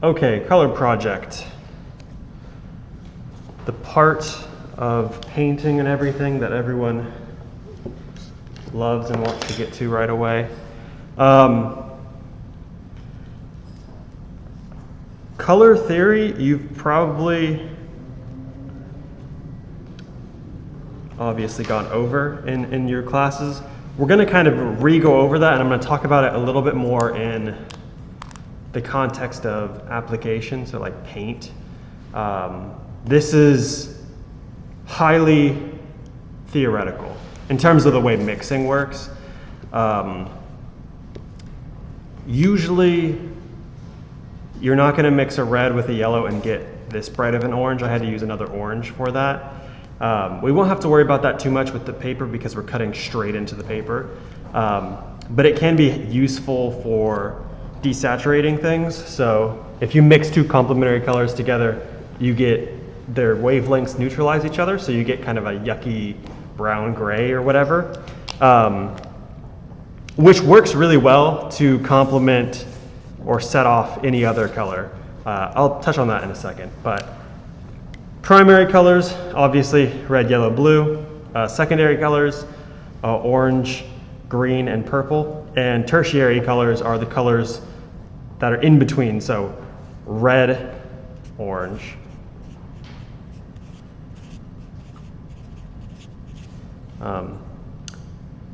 Okay, color project. The part of painting and everything that everyone loves and wants to get to right away. Color theory, you've probably obviously gone over in your classes. We're going to kind of re-go over that, and I'm going to talk about it a little bit more in the context of application, so like paint. This is highly theoretical in terms of the way mixing works. Usually, you're not going to mix a red with a yellow and get this bright of an orange. I had to use another orange for that. We won't have to worry about that too much with the paper because we're cutting straight into the paper. But it can be useful for desaturating things. So if you mix two complementary colors together, you get their wavelengths neutralize each other. So you get kind of a yucky brown gray or whatever, which works really well to complement or set off any other color. I'll touch on that in a second. But primary colors, obviously red, yellow, blue. Secondary colors, orange, green, and purple. And tertiary colors are the colors that are in between. So red, orange.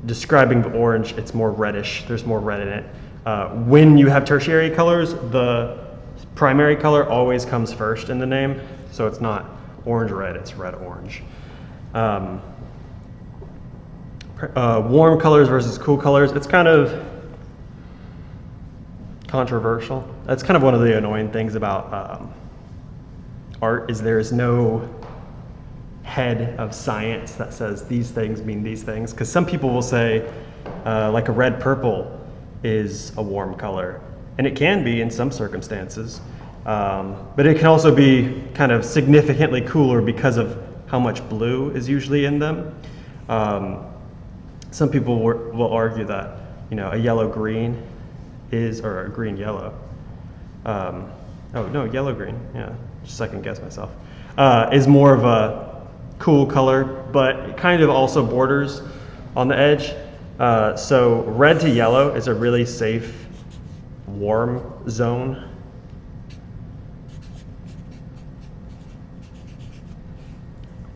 Describing the orange, it's more reddish. There's more red in it. When you have tertiary colors, the primary color always comes first in the name. So it's not orange-red, it's red-orange. Warm colors versus cool colors, it's kind of controversial. That's kind of one of the annoying things about art is there is no head of science that says these things mean these things. Because some people will say like a red-purple is a warm color. And it can be in some circumstances. But it can also be kind of significantly cooler because of how much blue is usually in them. Some people will argue that, you know, a yellow-green is, or a green-yellow. Oh, no, yellow-green, yeah, just second guess myself. Is more of a cool color, but it kind of also borders on the edge. So red to yellow is a really safe, warm zone.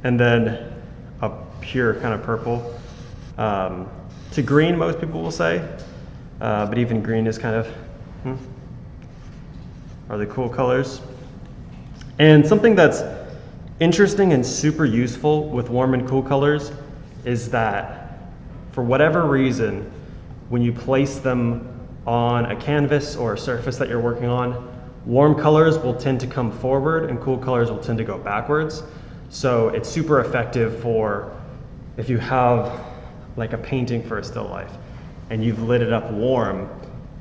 And then a pure kind of purple. To green, most people will say, but even green is kind of, are the cool colors. And something that's interesting and super useful with warm and cool colors is that for whatever reason, when you place them on a canvas or a surface that you're working on, warm colors will tend to come forward and cool colors will tend to go backwards. So it's super effective for if you have like a painting for a still life and you've lit it up warm,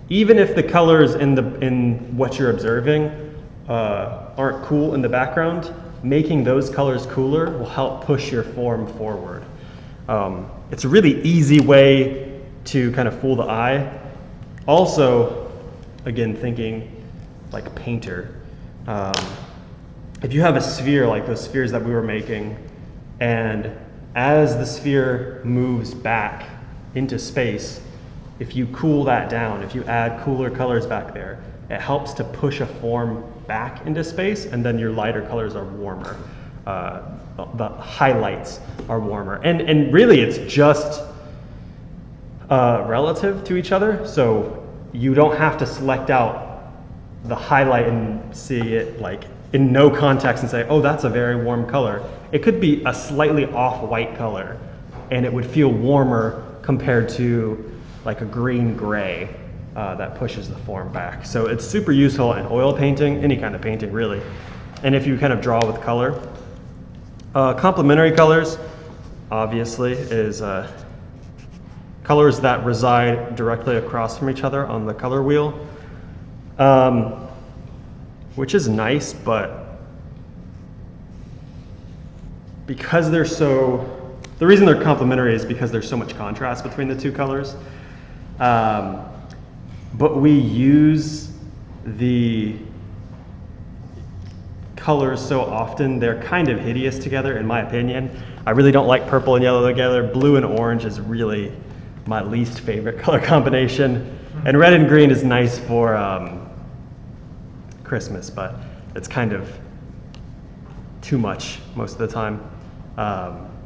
even if the colors in what you're observing aren't cool in the background, making those colors cooler will help push your form forward. It's a really easy way to kind of fool the eye. Also, again, thinking like a painter, if you have a sphere like those spheres that we were making, and as the sphere moves back into space, if you cool that down, if you add cooler colors back there, it helps to push a form back into space, and then your lighter colors are warmer. The highlights are warmer. And really it's just relative to each other, so you don't have to select out the highlight and see it like in no context and say, oh, that's a very warm color. It could be a slightly off-white color, and it would feel warmer compared to like a green-gray that pushes the form back. So it's super useful in oil painting, any kind of painting really. And if you kind of draw with color. Complementary colors, obviously, is colors that reside directly across from each other on the color wheel, which is nice, but because they're so, the reason they're complementary is because there's so much contrast between the two colors. But we use the colors so often, they're kind of hideous together, in my opinion. I really don't like purple and yellow together. Blue and orange is really my least favorite color combination. And red and green is nice for Christmas, but it's kind of too much most of the time.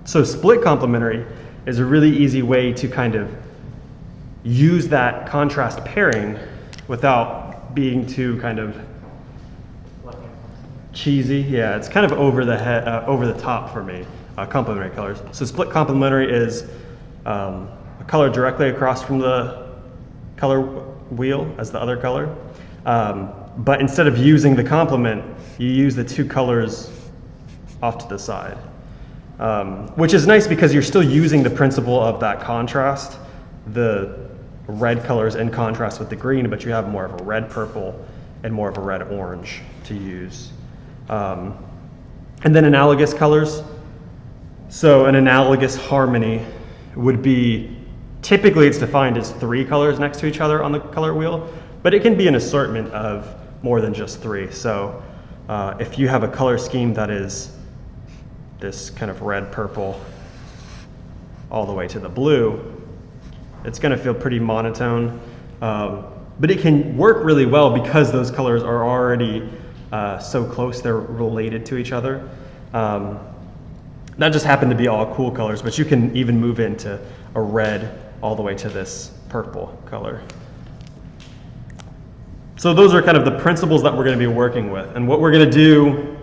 So split complementary is a really easy way to kind of use that contrast pairing without being too kind of cheesy. Yeah, it's kind of over the head, over the top for me. Complementary colors. So split complementary is a color directly across from the color wheel as the other color. But instead of using the complement, you use the two colors off to the side. Which is nice because you're still using the principle of that contrast. The red colors in contrast with the green, but you have more of a red purple and more of a red orange to use. And then analogous colors. So an analogous harmony would be, typically it's defined as 3 colors next to each other on the color wheel, but it can be an assortment of more than just 3. So if you have a color scheme that is this kind of red purple all the way to the blue, it's going to feel pretty monotone, but it can work really well because those colors are already so close, they're related to each other. That just happened to be all cool colors, but you can even move into a red all the way to this purple color. So those are kind of the principles that we're going to be working with. And what we're going to do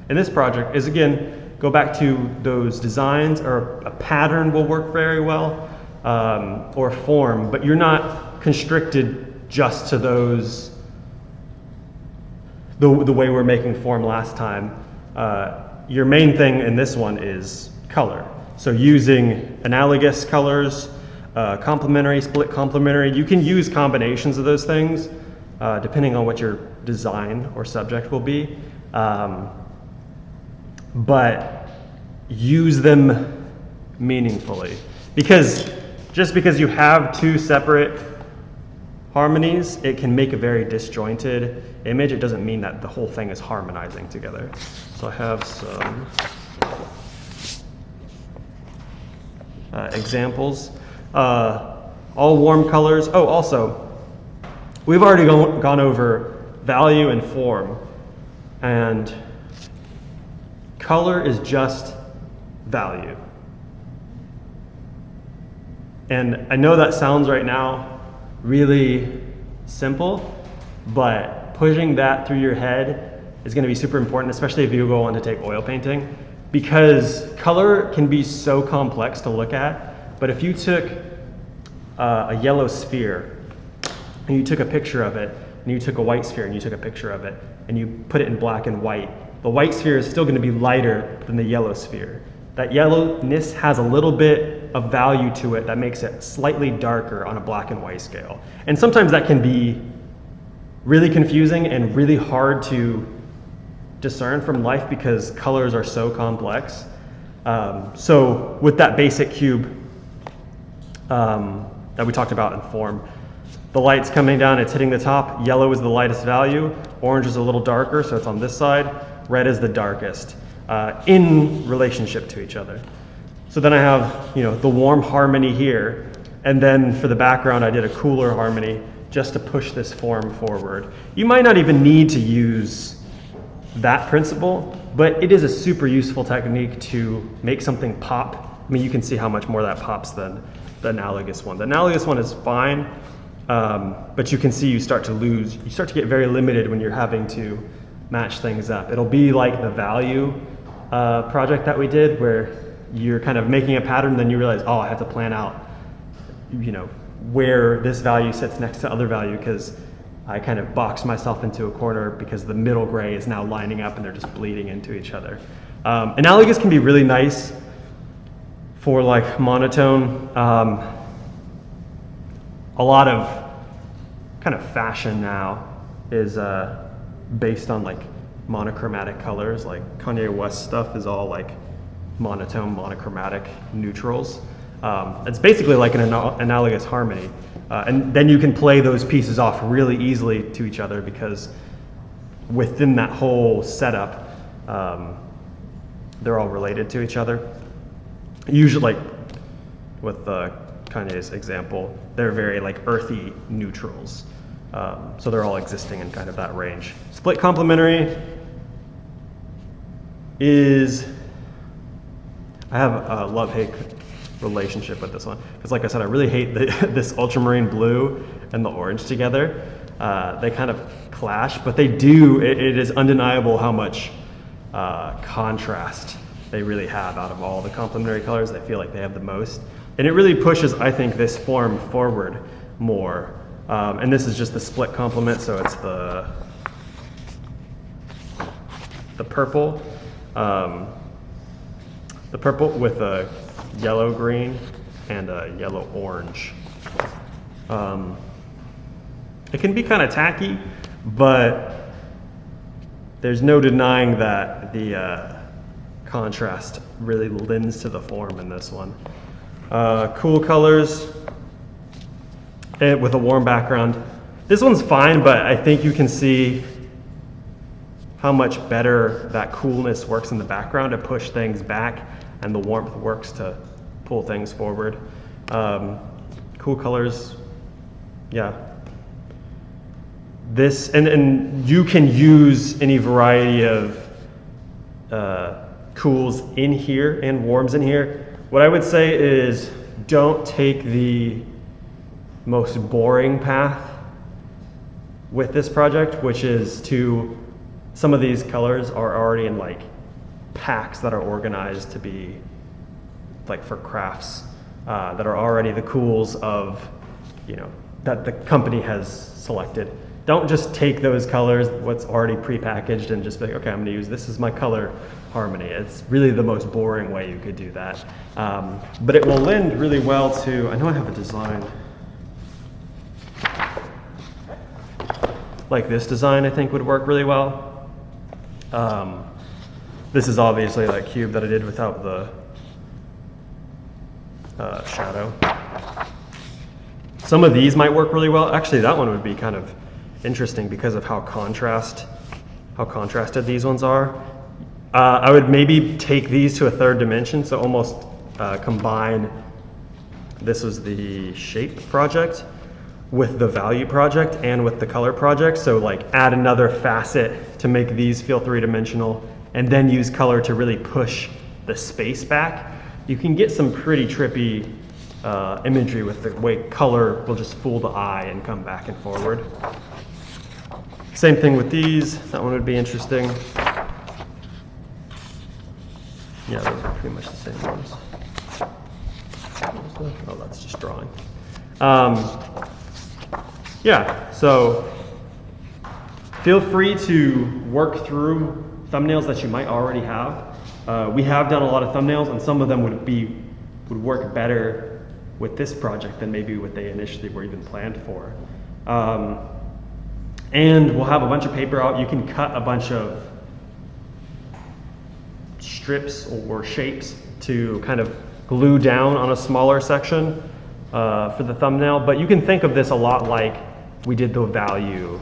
in this project is, again, go back to those designs, or a pattern will work very well, or form, but you're not constricted just to those, the way we're making form last time. Your main thing in this one is color. So using analogous colors, complementary, split complementary, you can use combinations of those things depending on what your design or subject will be. But use them meaningfully, because just because you have 2 separate harmonies, it can make a very disjointed image. It doesn't mean that the whole thing is harmonizing together. So I have some examples. All warm colors. Oh, also, we've already gone over value and form, and color is just value. And I know that sounds right now really simple, but pushing that through your head is going to be super important, especially if you go on to take oil painting, because color can be so complex to look at. But if you took a yellow sphere and you took a picture of it, and you took a white sphere and you took a picture of it, and you put it in black and white, the white sphere is still going to be lighter than the yellow sphere. That yellowness has a little bit of value to it that makes it slightly darker on a black and white scale. And sometimes that can be really confusing and really hard to discern from life because colors are so complex. So with that basic cube that we talked about in form, the light's coming down, it's hitting the top. Yellow is the lightest value. Orange is a little darker, so it's on this side. Red is the darkest in relationship to each other. So then I have, the warm harmony here, and then for the background I did a cooler harmony just to push this form forward. You might not even need to use that principle, but it is a super useful technique to make something pop. I mean, you can see how much more that pops than the analogous one. The analogous one is fine, but you can see you start to get very limited when you're having to match things up. It'll be like the value project that we did, where you're kind of making a pattern, then you realize, oh, I have to plan out, where this value sits next to other value, because I kind of boxed myself into a corner because the middle gray is now lining up and they're just bleeding into each other. Analogous can be really nice for like monotone. A lot of kind of fashion now is based on like monochromatic colors. Like Kanye West stuff is all like monotone, monochromatic neutrals. It's basically like an analogous harmony. And then you can play those pieces off really easily to each other because within that whole setup, they're all related to each other. Usually, like with Kanye's example, they're very like earthy neutrals. So they're all existing in kind of that range. Split complementary is, I have a love-hate relationship with this one. Because like I said, I really hate this ultramarine blue and the orange together. They kind of clash, but they do, it is undeniable how much contrast they really have out of all the complementary colors. I feel like they have the most. And it really pushes, I think, this form forward more. And this is just the split complement, so it's the purple. The purple with a yellow green and a yellow orange. It can be kind of tacky, but there's no denying that the contrast really lends to the form in this one. Cool colors with a warm background. This one's fine, but I think you can see how much better that coolness works in the background to push things back, and the warmth works to pull things forward. Cool colors, yeah. This, and you can use any variety of cools in here and warms in here. What I would say is don't take the most boring path with this project, which is to, some of these colors are already in like packs that are organized to be like for crafts, that are already the cools of, you know, that the company has selected. Don't just take those colors, what's already prepackaged, and just be like, okay, I'm gonna use this as my color harmony. It's really the most boring way you could do that. But it will lend really well to, I know I have a design. Like this design I think would work really well. This is obviously like cube that I did without the shadow. Some of these might work really well. Actually, that one would be kind of interesting because of how contrasted these ones are. I would maybe take these to a third dimension, so almost combine, this was the shape project, with the value project and with the color project. So like add another facet to make these feel three-dimensional, and then use color to really push the space back. You can get some pretty trippy imagery with the way color will just fool the eye and come back and forward. Same thing with these. That one would be interesting. Yeah, those are pretty much the same ones. Oh, that's just drawing. Yeah, so feel free to work through thumbnails that you might already have. We have done a lot of thumbnails, and some of them would work better with this project than maybe what they initially were even planned for. And we'll have a bunch of paper out. You can cut a bunch of strips or shapes to kind of glue down on a smaller section for the thumbnail. But you can think of this a lot like we did the value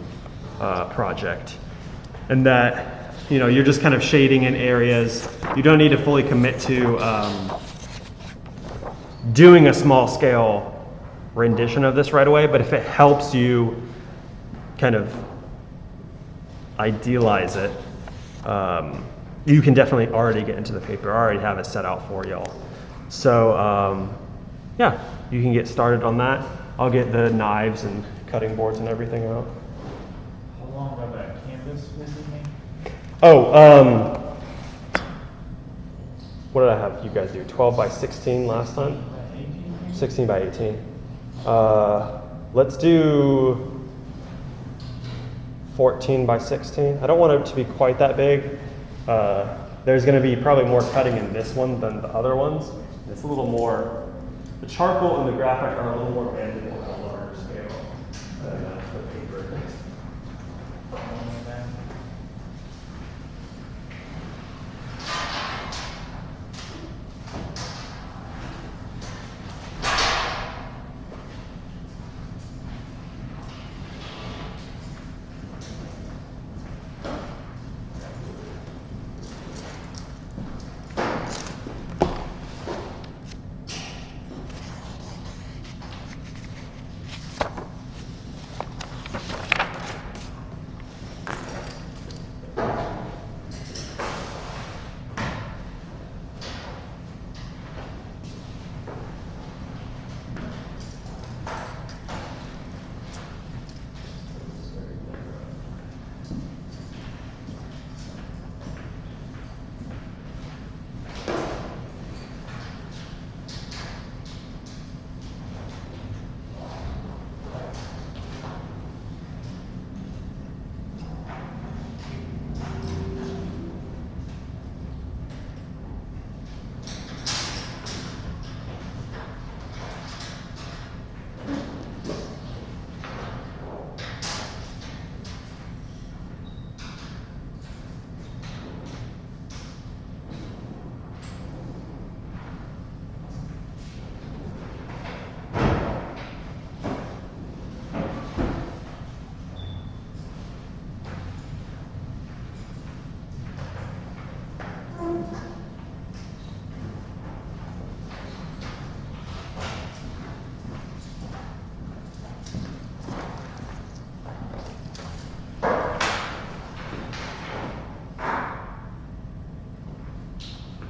project, and that, you know, you're just kind of shading in areas. You don't need to fully commit to doing a small scale rendition of this right away, but if it helps you kind of idealize it, you can definitely already get into the paper. I already have it set out for y'all. So yeah, you can get started on that. I'll get the knives and cutting boards and everything out. How long of that canvas was it made? Oh, what did I have you guys do? 12 by 16 last time? 16 by 18. Let's do 14 by 16. I don't want it to be quite that big. There's going to be probably more cutting in this one than the other ones. It's a little more, the charcoal and the graphic are a little more bendable on a larger scale than the paper.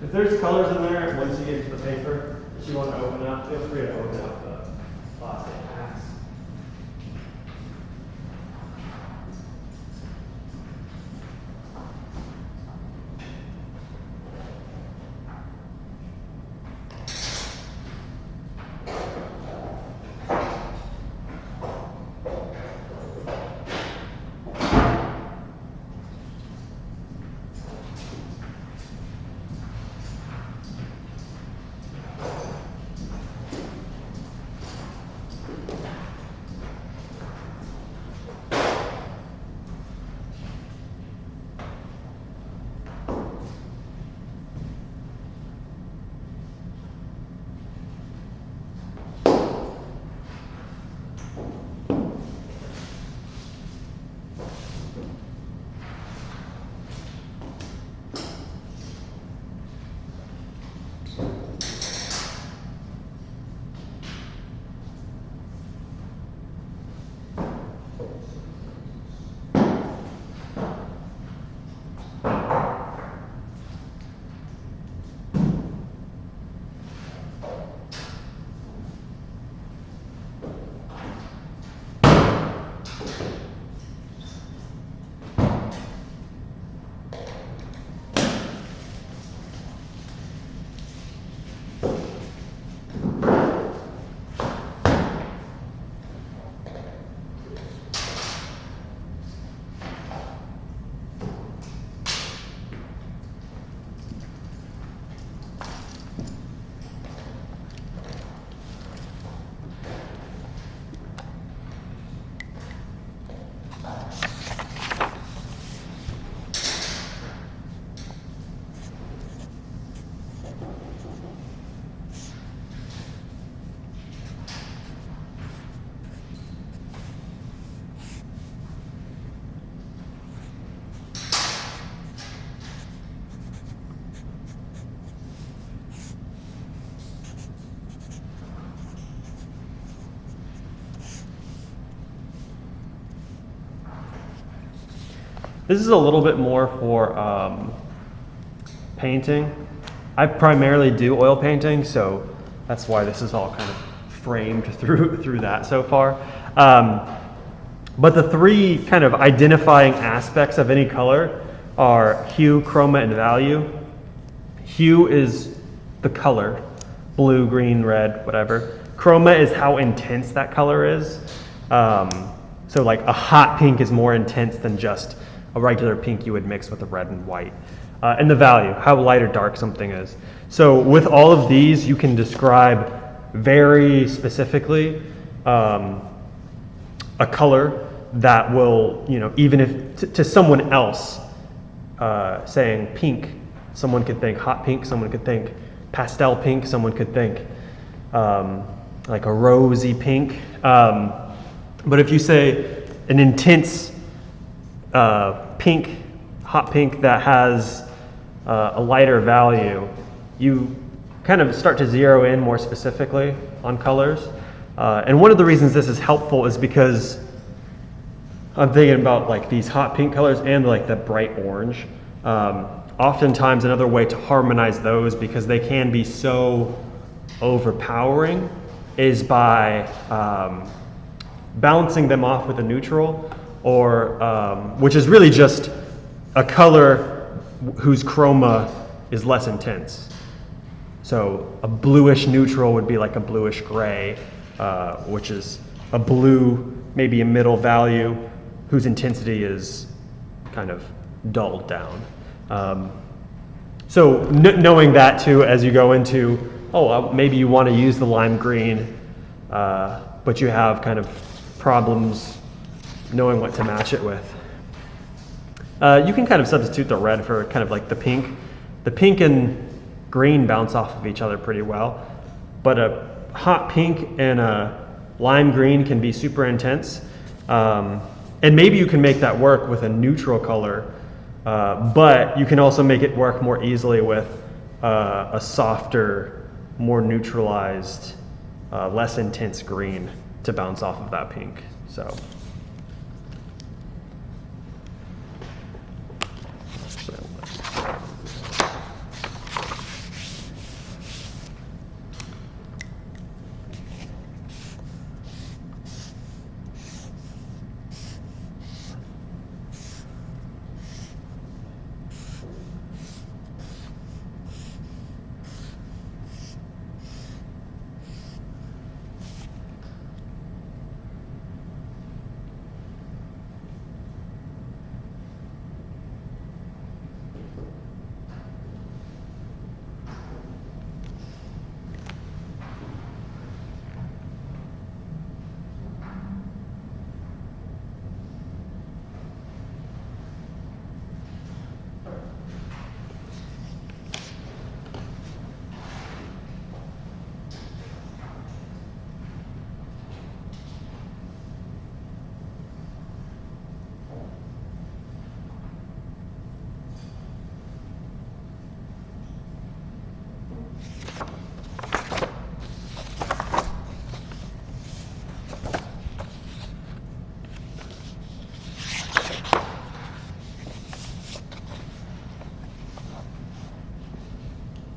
if there's colors in there, once you get to the paper that you want to open up, feel free to open up the plastic packs. This is a little bit more for painting. I primarily do oil painting, so that's why this is all kind of framed through that so far. But the three kind of identifying aspects of any color are hue, chroma, and value. Hue is the color, blue, green, red, whatever. Chroma is how intense that color is. So like a hot pink is more intense than just a regular pink you would mix with a red and white. And the value, how light or dark something is. So with all of these, you can describe very specifically a color that will, you know, even if to someone else saying pink, someone could think hot pink, someone could think pastel pink, someone could think like a rosy pink. But if you say an intense pink, hot pink that has a lighter value, you kind of start to zero in more specifically on colors. And one of the reasons this is helpful is because I'm thinking about like these hot pink colors and like the bright orange. Oftentimes another way to harmonize those, because they can be so overpowering, is by balancing them off with a neutral, or which is really just a color whose chroma is less intense. So a bluish neutral would be like a bluish gray, which is a blue, maybe a middle value, whose intensity is kind of dulled down. So knowing that too, as you go into, maybe you want to use the lime green, but you have kind of problems knowing what to match it with. You can kind of substitute the red for kind of like the pink. The pink and green bounce off of each other pretty well, but a hot pink and a lime green can be super intense. And maybe you can make that work with a neutral color, but you can also make it work more easily with a softer, more neutralized, less intense green to bounce off of that pink. So.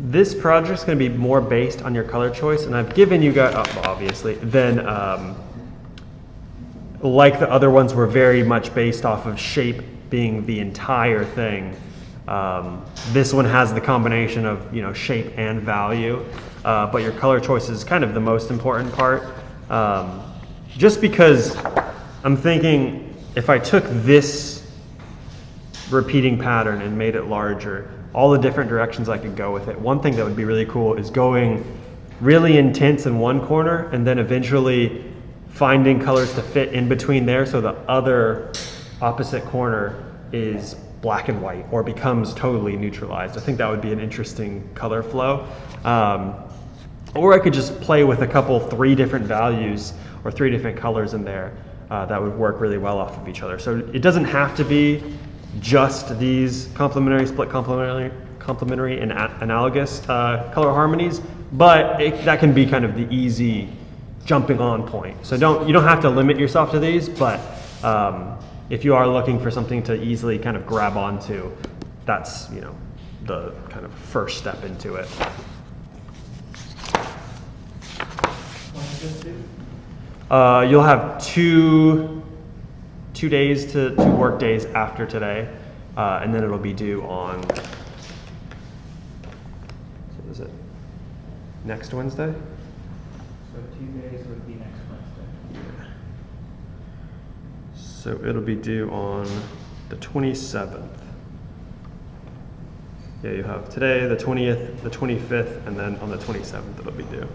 This project's going to be more based on your color choice, and I've given you guys, obviously, then like the other ones were very much based off of shape being the entire thing. This one has the combination of, you know, shape and value, but your color choice is kind of the most important part. Just because I'm thinking if I took this repeating pattern and made it larger, all the different directions I could go with it. One thing that would be really cool is going really intense in one corner and then eventually finding colors to fit in between there so the other opposite corner is black and white or becomes totally neutralized. I think that would be an interesting color flow. Or I could just play with a couple, 3 different values or 3 different colors in there that would work really well off of each other. So it doesn't have to be just these complementary, split complementary, and analogous color harmonies, but that can be kind of the easy jumping on point. So you don't have to limit yourself to these, but if you are looking for something to easily kind of grab onto, that's, you know, the kind of first step into it. When is this due? You'll have two days to 2 work days after today, and then it'll be due on, so is it next Wednesday? So 2 days would be next Wednesday. So it'll be due on the 27th. Yeah, you have today, the 20th, the 25th, and then on the 27th it'll be due.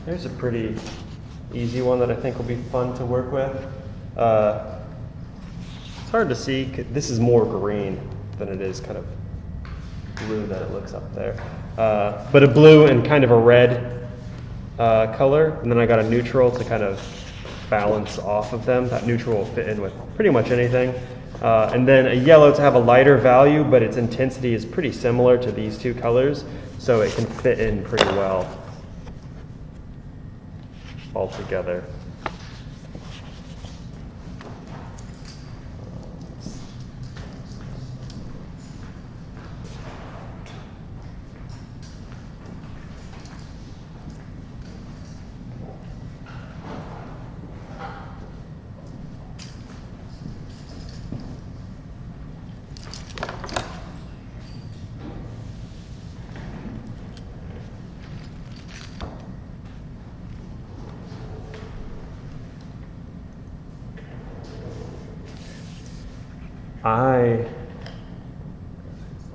Here's a pretty easy one that I think will be fun to work with. It's hard to see. This is more green than it is kind of blue that it looks up there. But a blue and kind of a red color, and then I got a neutral to kind of balance off of them. That neutral will fit in with pretty much anything. And then a yellow to have a lighter value, but its intensity is pretty similar to these 2 colors, so it can fit in pretty well all together. I